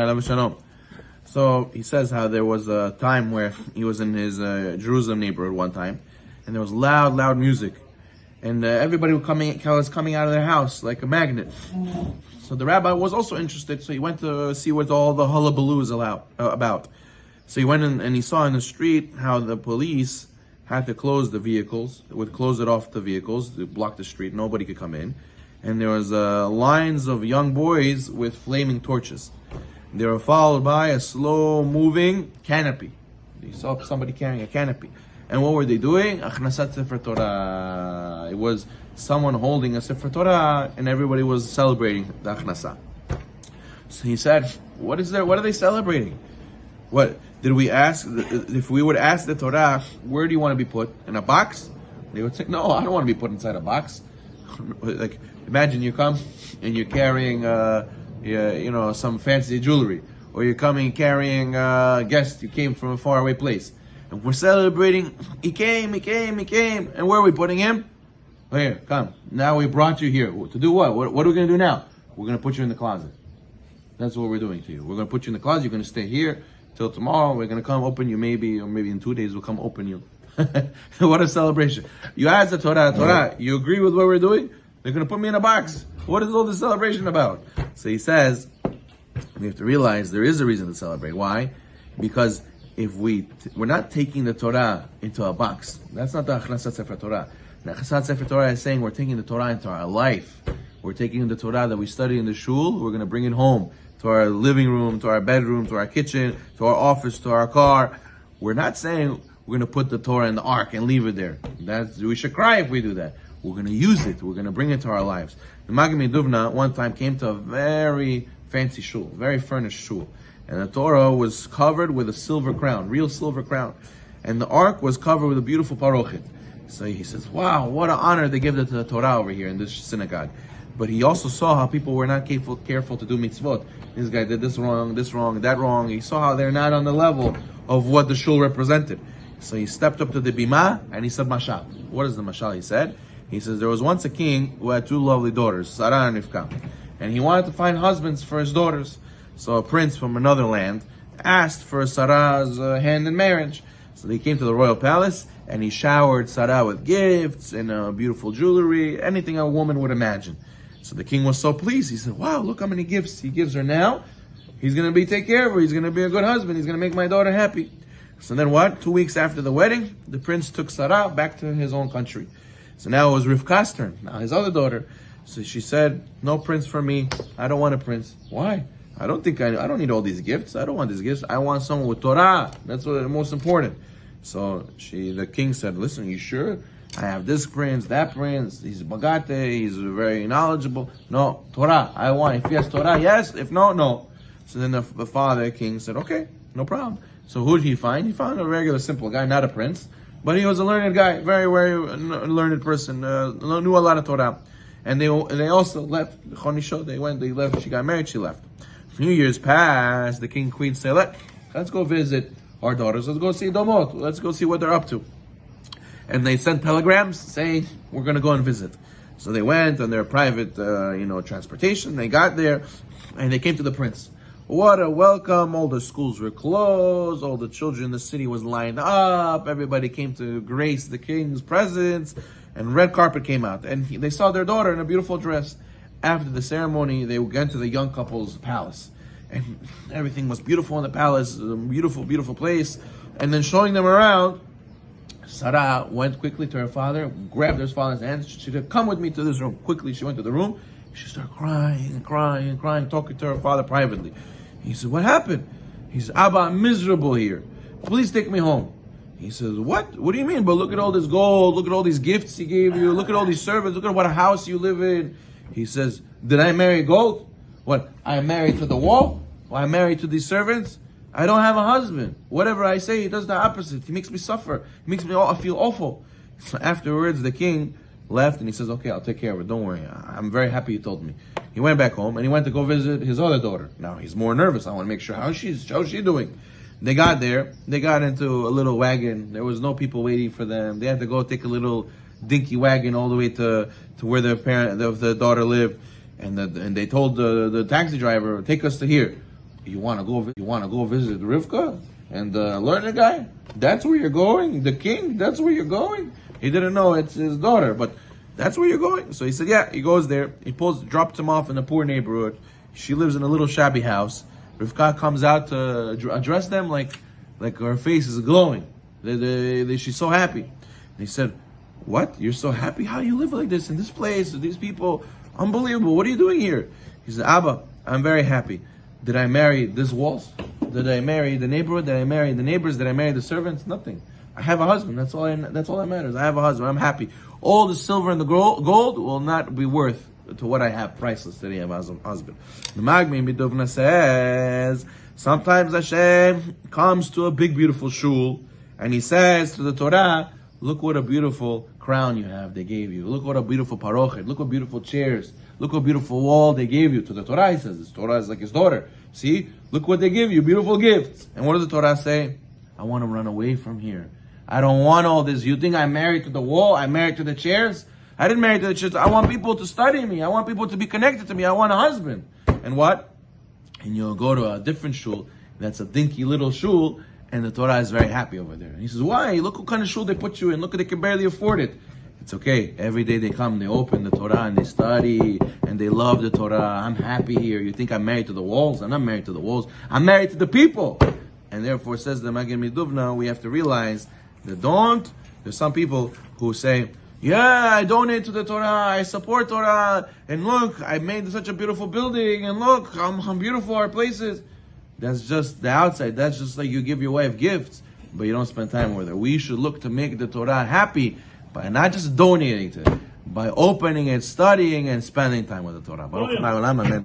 alav shalom. So he says how there was a time where he was in his Jerusalem neighborhood one time, and there was loud music, and everybody was coming out of their house like a magnet. So the rabbi was also interested, so he went to see what all the hullabaloo is about. So he went in and he saw in the street how the police had to close the vehicles, would close it off the vehicles, to block the street, nobody could come in. And there was lines of young boys with flaming torches. They were followed by a slow-moving canopy. You saw somebody carrying a canopy. And what were they doing? Achnasat Sefer Torah. It was someone holding a Sefer Torah, and everybody was celebrating the Achnasa. So he said, what is there? What are they celebrating? What did we ask? If we would ask the Torah, where do you want to be put? In a box? They would say, no, I don't want to be put inside a box. Like, imagine you come and you're carrying, some fancy jewelry, or you're coming carrying a guest. You came from a faraway place, and we're celebrating. He came, and where are we putting him? Oh, here, come. Now we brought you here to do what? What are we going to do now? We're going to put you in the closet. That's what we're doing to you. We're going to put you in the closet. You're going to stay here till tomorrow. We're going to come open you, maybe in 2 days we'll come open you. What a celebration. You ask the Torah, you agree with what we're doing? They're going to put me in a box. What is all this celebration about? So he says, we have to realize there is a reason to celebrate. Why? Because if we're not taking the Torah into a box, that's not the Achnasat Sefer Torah. The Achnasat Sefer Torah is saying we're taking the Torah into our life. We're taking the Torah that we study in the shul, we're going to bring it home to our living room, to our bedroom, to our kitchen, to our office, to our car. We're not saying we're going to put the Torah in the ark and leave it there. We should cry if we do that. We're going to use it. We're going to bring it to our lives. The Maggid Duvna one time came to a very fancy shul, very furnished shul. And the Torah was covered with a silver crown, real silver crown. And the ark was covered with a beautiful parochet. So he says, wow, what an honor they give it to the Torah over here in this synagogue. But he also saw how people were not careful to do mitzvot. This guy did this wrong, that wrong. He saw how they're not on the level of what the shul represented. So he stepped up to the bima and he said mashal. What is the mashal he said? He says, there was once a king who had two lovely daughters, Sarah and Rivka. And he wanted to find husbands for his daughters. So a prince from another land asked for Sarah's hand in marriage. So they came to the royal palace and he showered Sarah with gifts and beautiful jewelry, anything a woman would imagine. So the king was so pleased. He said, wow, look how many gifts he gives her now. He's going to take care of her. He's going to be a good husband. He's going to make my daughter happy. So then what? 2 weeks after the wedding, the prince took Sarah back to his own country. So now it was Rivka's turn, now his other daughter. So she said, no prince for me. I don't want a prince. Why? I don't need all these gifts. I don't want these gifts. I want someone with Torah. That's what's most important. So the king said, listen, you sure? I have this prince, that prince. He's bagate. He's very knowledgeable. No, Torah. I want. If he has Torah, yes. If no, no. So then the father, king, said, okay, no problem. So who did he find? He found a regular, simple guy, not a prince. But he was a learned guy, very, very learned person, knew a lot of Torah. And they also left, they left, she got married, she left. A few years passed, the king and queen said, let's go visit our daughters, let's go see Domot, let's go see what they're up to. And they sent telegrams saying, we're going to go and visit. So they went on their private, transportation, they got there, and they came to the prince. What a welcome. All the schools were closed. All the children in the city was lined up. Everybody came to grace the king's presence. And red carpet came out. And they saw their daughter in a beautiful dress. After the ceremony, they went to the young couple's palace. And everything was beautiful in the palace. A beautiful, beautiful place. And then showing them around, Sarah went quickly to her father, grabbed her father's hands. She said, come with me to this room. Quickly, she went to the room. She started crying, talking to her father privately. He said, what happened? He said, Abba, I'm miserable here. Please take me home. He says, what? What do you mean? But look at all this gold. Look at all these gifts he gave you. Look at all these servants. Look at what a house you live in. He says, did I marry gold? What? I am married to the wall? Or I'm married to these servants? I don't have a husband. Whatever I say, he does the opposite. He makes me suffer. He makes me feel awful. So afterwards, the king left and he says, okay, I'll take care of it. Don't worry. I'm very happy you told me. He went back home and he went to go visit his other daughter. Now he's more nervous. I want to make sure how's she doing. They got there. They got into a little wagon. There was no people waiting for them. They had to go take a little dinky wagon all the way to where the daughter lived. And they told the taxi driver, take us to here. You want to go visit Rivka and learn the guy? That's where you're going? The king? That's where you're going? He didn't know it's his daughter, but that's where you're going? So he said, yeah, he goes there. He drops him off in a poor neighborhood. She lives in a little shabby house. Rivka comes out to address them like her face is glowing. She's so happy. And he said, what? You're so happy? How do you live like this in this place with these people? Unbelievable. What are you doing here? He said, Abba, I'm very happy. Did I marry these walls? Did I marry the neighborhood? Did I marry the neighbors? Did I marry the servants? Nothing. I have a husband. That's all that matters. I have a husband. I'm happy. All the silver and the gold will not be worth to what I have. Priceless that I have as a husband. The Magmi Midovna says, sometimes Hashem comes to a big beautiful shul and he says to the Torah, look what a beautiful crown you have they gave you. Look what a beautiful parochet. Look what beautiful chairs. Look what beautiful wall they gave you. To the Torah, he says, this Torah is like his daughter. See, look what they give you, beautiful gifts. And what does the Torah say? I want to run away from here. I don't want all this. You think I'm married to the wall? I'm married to the chairs? I didn't marry to the chairs. I want people to study me. I want people to be connected to me. I want a husband. And what? And you'll go to a different shul. That's a dinky little shul. And the Torah is very happy over there. And he says, why? Look what kind of shul they put you in. Look, they can barely afford it. It's okay. Every day they come, they open the Torah and they study and they love the Torah. I'm happy here. You think I'm married to the walls? I'm not married to the walls. I'm married to the people. And therefore, says the Magen Miduvna, we have to realize that there's some people who say, yeah, I donate to the Torah, I support Torah, and look, I made such a beautiful building, and look, how beautiful our places. That's just the outside. That's just like you give your wife gifts, but you don't spend time with her. We should look to make the Torah happy by not just donating to it, by opening it, studying, and spending time with the Torah. Baruch Adonai Olam, amen.